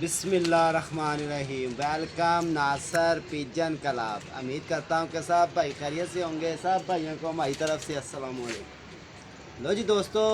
बिस्मिल्लाहिर्रहमानिर्रहीम। वेलकम नासर pigeon club. उम्मीद करता हूँ कि सब भाई खैरियत से होंगे। सब भाइयों को हमारी तरफ से अस्सलाम वालेकुम। लो जी दोस्तों,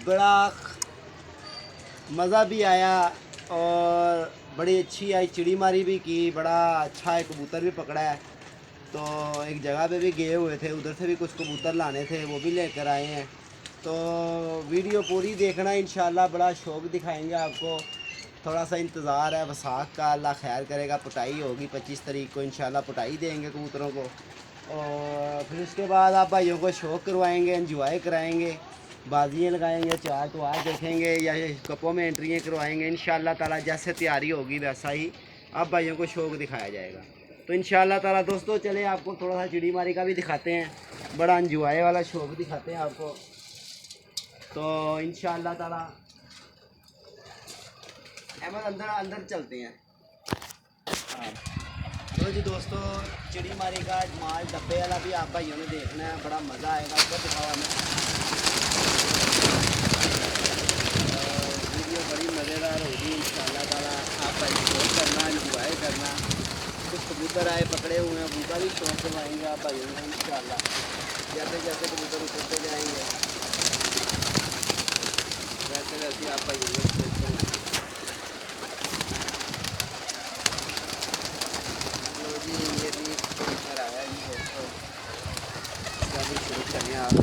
बड़ा मज़ा भी आया और बड़ी अच्छी आई चिड़ी मारी भी की। बड़ा अच्छा एक कबूतर भी पकड़ा है। तो एक जगह पे भी गए हुए थे, उधर से भी कुछ कबूतर लाने थे, वो भी लेकर आए हैं। तो वीडियो पूरी देखना इंशाल्लाह, बड़ा शौक़ दिखाएंगे आपको। थोड़ा सा इंतज़ार है वसाख का, अल्लाह खैर करेगा। पुटाई होगी 25 तारीख को इंशाल्लाह, पुटाई देंगे कबूतरों को। और फिर उसके बाद आप भाइयों को शौक़ करवाएंगे, एंजॉय कराएंगे, बाजियाँ लगाएंगे, चार तो आज देखेंगे या कपों में एंट्रियाँ करवाएंगे इंशाल्लाह ताला। जैसे तैयारी होगी वैसा ही आप भाइयों को शौक़ दिखाया जाएगा। तो इंशाल्लाह ताला दोस्तों चले आपको थोड़ा सा चिड़ी मारी का भी दिखाते हैं, बड़ा एंजॉय वाला शौक़ दिखाते हैं आपको। तो इंशाल्लाह ताला अहमद अंदर अंदर चलते हैं। हाँ तो जी दोस्तों, चिड़ी मारी का माल डब्बे वाला भी आप भाइयों ने देखना है, बड़ा मज़ा आएगा। ऊपर दिखावा में वीडियो बड़ी मज़ेदार होगी इंशाल्लाह ताला। आप भाई शौक करना, इंजॉय करना। कुछ कबूतर आए पकड़े हुए हैं, उनका भी शौक करवाएंगे आप भाइयों ने इंशाल्लाह। जैसे जैसे कबूतर उतरते जाएंगे वैसे वैसे आप भाइयों ने शौक करवाएंगे। जी ये भी कबूतर आया जी दोस्तों, इसका भी शुरू करें आप।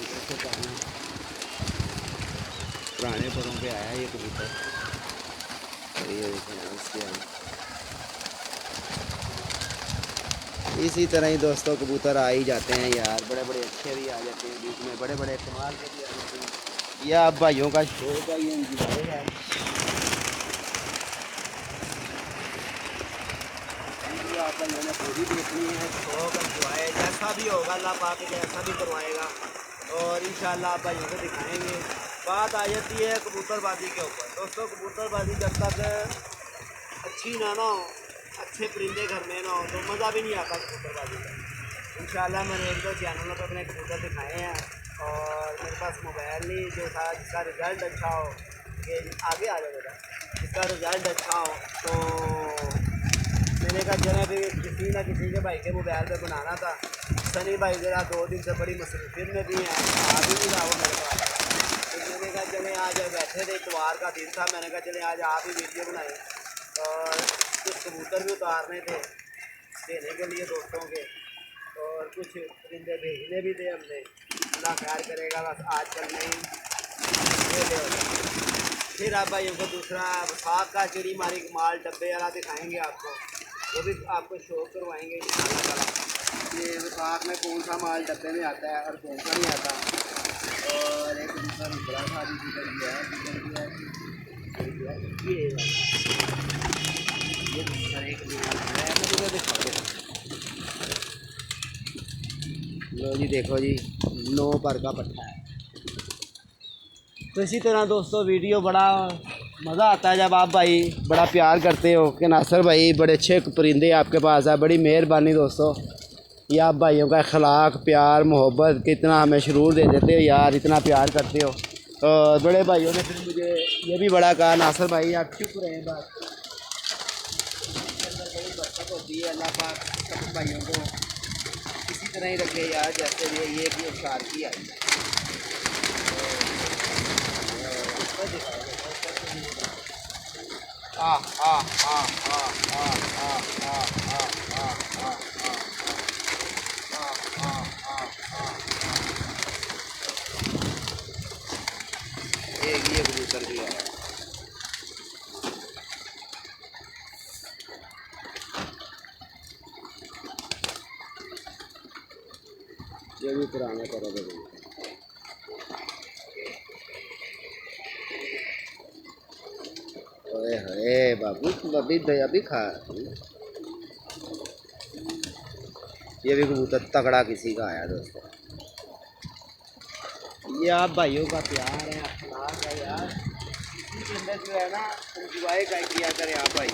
कैसे करना, पुराने परों पे आया ये कबूतर। और ये देखें उसके इसी तरह ही दोस्तों कबूतर आ ही जाते हैं यार। बड़े बड़े अच्छे भी आ जाते हैं, बीच में बड़े बड़े कमाल के भी आ जाते हैं। यह आप भाइयों का शौक है, ये इंजॉय है। आप भाइयों ने पूरी देखनी है, शौक इंजॉय जैसा भी होगा अल्लाह पाक जैसा भी करवाएगा। और इंशाल्लाह आप भाइयों को दिखाएंगे। बात आ जाती है कबूतरबाजी के ऊपर दोस्तों। कबूतरबाजी जब तक अच्छी ना हो, अच्छे परिंदे घर में ना हो, तो मज़ा भी नहीं आता कबूतरबाजी का। इंशाल्लाह मैंने एक दो चैनलों पर अपने कबूतर दिखाए हैं और मेरे पास मोबाइल नहीं जो था जिसका रिज़ल्ट अच्छा हो, कि आगे आ जाए बेटा, जिसका रिज़ल्ट अच्छा हो। तो मैंने कहा चले भी किसी ना किसी के भाई के मोबाइल पे बनाना था। सनी भाई ज़रा 2 दिन से बड़ी मसरूफियत में भी हैं, आ भी नहीं रहा वो मेरे पास। तो मैंने कहा चले आज बैठे थे, इतवार का दिन था, मैंने कहा चले आज आप ही वीडियो बनाए। और कुछ कबूतर भी उतारने थे देने के लिए दोस्तों के, और कुछ परिंदे भेजने भी थे हमने। अल्लाह खैर करेगा, बस आज कल नहीं ये ले। फिर आप भाइयों को दूसरा वसाख का चिड़ी मारी माल डब्बे वाला दिखाएंगे आपको, वो भी आपको शो करवाएंगे इंशाल्लाह ताला। ये वसाख में कौन सा माल डब्बे में आता है और कौन सा नहीं आता। और एक दूसरा बड़ा सा भी गुजर गया है, ये दूसरा एक लो जी, देखो जी 9 पर का पट्टा है। तो इसी तरह दोस्तों वीडियो बड़ा मज़ा आता है जब आप भाई बड़ा प्यार करते हो कि नासर भाई बड़े अच्छे परिंदे आपके पास है। बड़ी मेहरबानी दोस्तों, ये आप भाइयों का अखलाक, प्यार, मोहब्बत कितना हमें शुरूर दे देते हो यार, इतना प्यार करते हो। और बड़े भाइयों ने फिर मुझे ये भी बड़ा कहा, नासर भाई आप चुप रहें, बस बड़ी बरकत होती है। अल्लाह पाक सब भाइयों को इसी तरह ही रखे यार, जैसे ये कि शार की आई है। आ आ आ आ आ आ आ आ आ एक ये कबूतर भी है। ये भी पुराने तरह के कबूतर। अरे बाबू तुम अभी दया भी खा। ये भी कबूतर तगड़ा किसी का आया दोस्तों। ये आप भाइयों का प्यार है, अखलाक है यार, इसी के अंदर जो है ना इंजॉय किया करें आप भाई।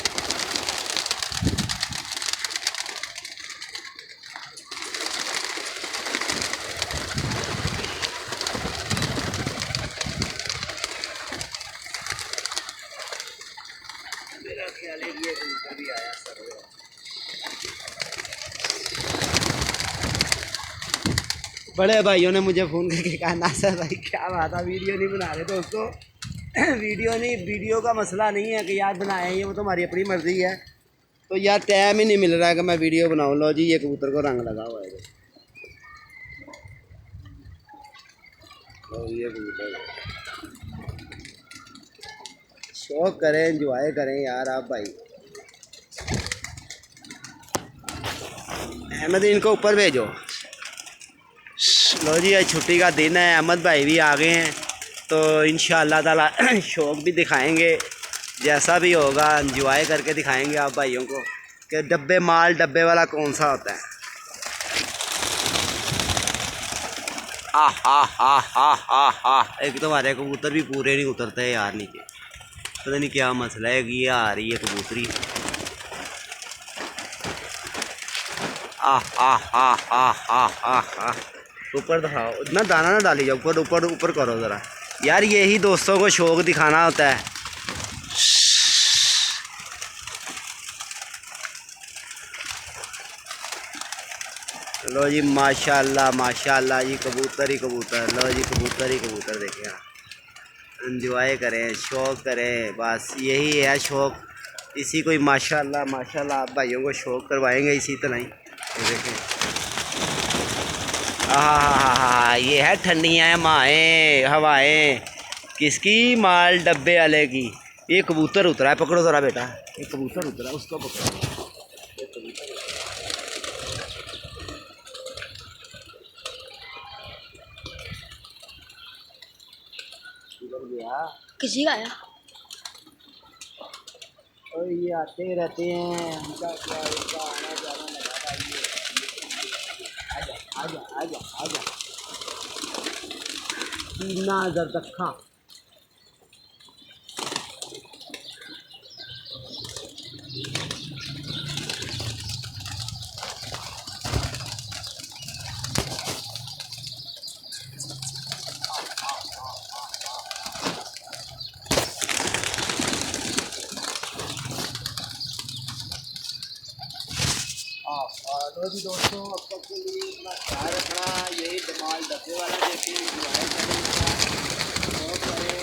बड़े भाइयों ने मुझे फ़ोन करके कहा नासर भाई क्या बात है वीडियो नहीं बना रहे दोस्तों। वीडियो का मसला नहीं है कि यार बनाए ये, वो तो हमारी अपनी मर्ज़ी है। तो यार टाइम ही नहीं मिल रहा है कि मैं वीडियो बनाऊँ। लो जी ये कबूतर को रंग लगा हुआ है। ये कबूतर शौक करें, एंजॉय करें यार आप भाई। अहमद इनको ऊपर भेजो। लो जी आज छुट्टी का दिन है, अहमद भाई भी आ गए हैं तो इंशाअल्लाह ताला शौक भी दिखाएंगे। जैसा भी होगा एंजॉय करके दिखाएंगे आप भाइयों को कि डब्बे वाला कौन सा होता है। एक तो हमारे कबूतर भी पूरे नहीं उतरते यार नीचे, पता नहीं क्या मसला है कि ये आ रही है कबूतरी। ऊपर दिखाओ, इतना दाना ना डाली जाओ, ऊपर ऊपर ऊपर करो ज़रा यार। यही दोस्तों को शौक दिखाना होता है। लो जी माशाल्लाह माशाल्लाह जी कबूतर ही कबूतर। लो जी कबूतर ही कबूतर देखें, एंजॉय करें, शौक़ करें, बस यही है शौक़। इसी को ही माशाल्लाह माशाल्लाह आप भाइयों को शौक़ करवाएंगे इसी तरह ही। देखें ये है ठंडियाँ माएँ हवाएँ किसकी, माल डब्बे वाले की। ये कबूतर उतरा है, पकड़ो ज़रा बेटा, ये कबूतर उतरा है उसको पकड़ो। किसी का आया और ये आते रहते हैं, उनका क्या उनका आना जाना लगा है। आजा आजा आजा आजा सीना जरदखा। तो जी दोस्तों अब तक के लिए अपना ख्याल रखना। यही धमाल डब्बे वाला देखें, एंजॉय करें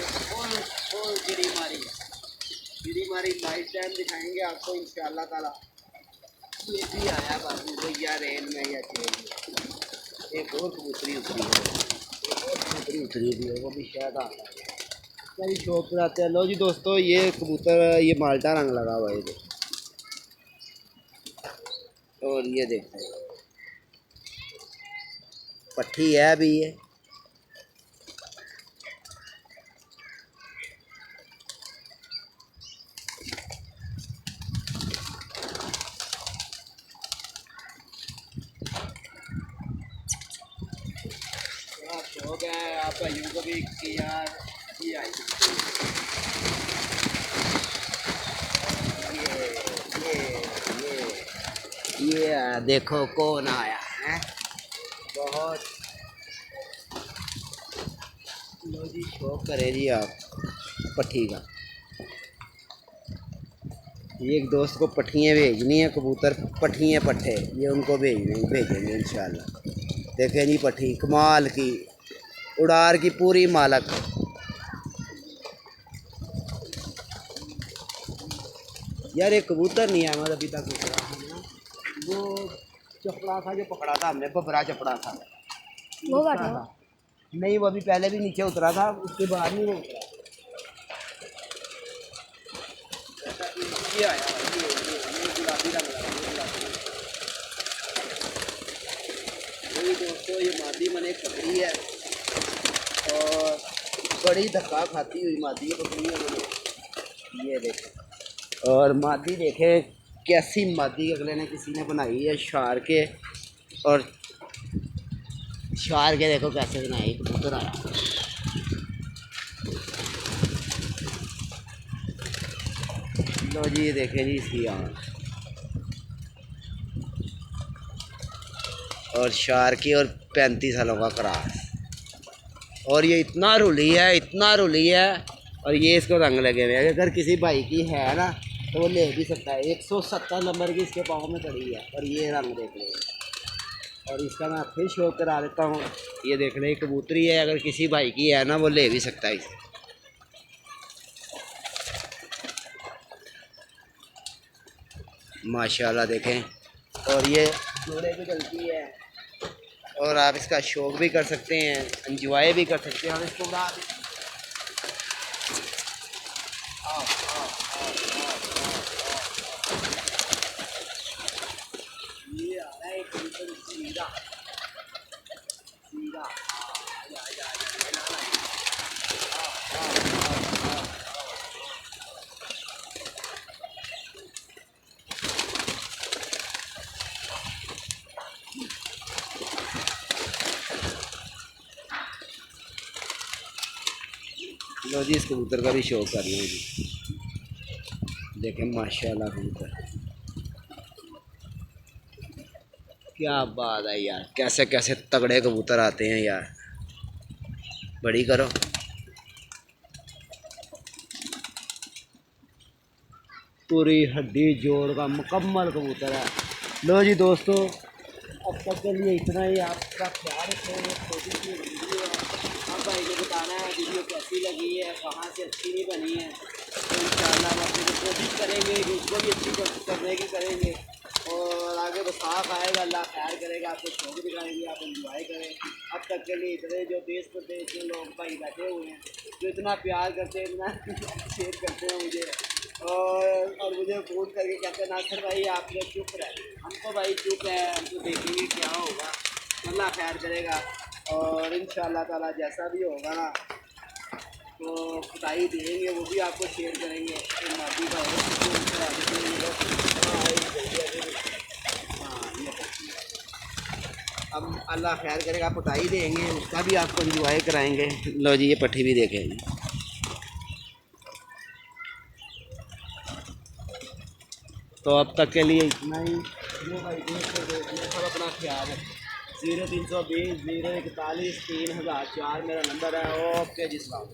और गिरी मारी नाइट टाइम दिखाएंगे आपको इंशाअल्लाह ताला। ये भी आया बाबू भैया रेल में या ट्रेन। एक और कबूतरी उतरी है, एक और कबूतरी उतरी हुई है, वो भी शायद आ रहा है। कई शौक पर आते हैं। लो जी दोस्तों ये कबूतर, ये माल्टा रंग लगा हुआ है और ये देखते हैं पट्टी है अभी ये। शौक है आप भाइयों को भी कि यार ये देखो कौन आया है। बहुत लो जी शौक करे जी आप पट्टी का। ये एक दोस्त को पट्टियाँ भेजनी है, कबूतर पट्टियाँ पट्टे ये उनको भेजेंगे इंशाल्लाह। देखें जी पट्टी कमाल की, उड़ार की पूरी मालक। यार एक कबूतर नहीं है हमारा अभी तक उतरा, वो चपड़ा था जो पकड़ा था हमने, बबरा चपड़ा था वो बैठा था। नहीं वो अभी पहले भी नीचे उतरा था, उसके बाद नहीं वो उतरा। ये आया ये गुलाबी रंग लगा, ये दोस्तों ये मादी मैंने पकड़ी है और बड़ी धक्का खाती हुई मादी पकड़ी है मैंने। ये देखें और मादी देखें कैसी मादी अगले ने किसी ने बनाई है शार के, और शार के देखो कैसे बनाई। कबूतर आया लो जी ये देखें जी इसकी आँख और शार की, और 35 सालों का क्रॉस। और ये इतना रुली है और ये इसको रंग लगे हुए हैं। अगर किसी भाई की है ना तो वो ले भी सकता है। 170 नंबर की इसके पाँव में पड़ी है और ये रंग देख रहे हैं। और इसका मैं फिर शो करा देता हूँ। ये देख लें कबूतरी है, अगर किसी भाई की है ना वो ले भी सकता है इसे। माशाल्लाह देखें, और ये जोड़े भी चलती है और आप इसका शौक भी कर सकते हैं, एंजॉय भी कर सकते हैं। और इसको उड़ा भी आओ, आओ, आओ, आओ, आओ, ये आ रहा है कबूतर सीधा सीधा। आजा, आजा, आजा, आजा, आजा, आओ, आओ, आओ, आओ। लो जी, इस कबूतर का भी शौक कर लें जी। देखें माशाल्लाह कबूतर, क्या बात है यार, कैसे कैसे तगड़े कबूतर आते हैं यार। बड़ी करो। पूरी हड्डी जोड़ का मुकम्मल कबूतर है। लो जी दोस्तों, अब तक के लिए इतना ही। आपका ख्याल रखें, छोटी सी वीडियो है। अब भाई को बताना है वीडियो कैसी लगी है, कहाँ से अच्छी नहीं बनी है। तो इंशाल्लाह हम अपनी कोशिश करेंगे कि उसको भी अच्छी करने की करेंगे। और आगे बसाख आएगा, अल्लाह खैर करेगा, आपको शौक दिखाएंगे, आप एंजॉय करें। अब तक के लिए इतने जो देश प्रदेश में लोग भाई बैठे हुए हैं, जो इतना प्यार करते हैं, इतना शेयर करते हैं मुझे, और मुझे फ़ोन करके कहते हैं नासिर भाई आप लोग चुप रहे। हम तो भाई चुप हैं, हम तो देखेंगे क्या होगा, अल्लाह खैर करेगा। और इंशाअल्लाह ताला जैसा भी होगा ना तो बताई देंगे, वो भी आपको शेयर करेंगे। तो मादी का अब अल्लाह खैर करेगा, आप बताई देंगे, उसका भी आपको इंजॉय कराएंगे। लो जी, ये पट्टी भी देखें। तो अब तक के लिए इतना ही। जो भाई सब अपना ख्याल है। 0320 041 3004 मेरा नंबर है। ओके जी, सलाम।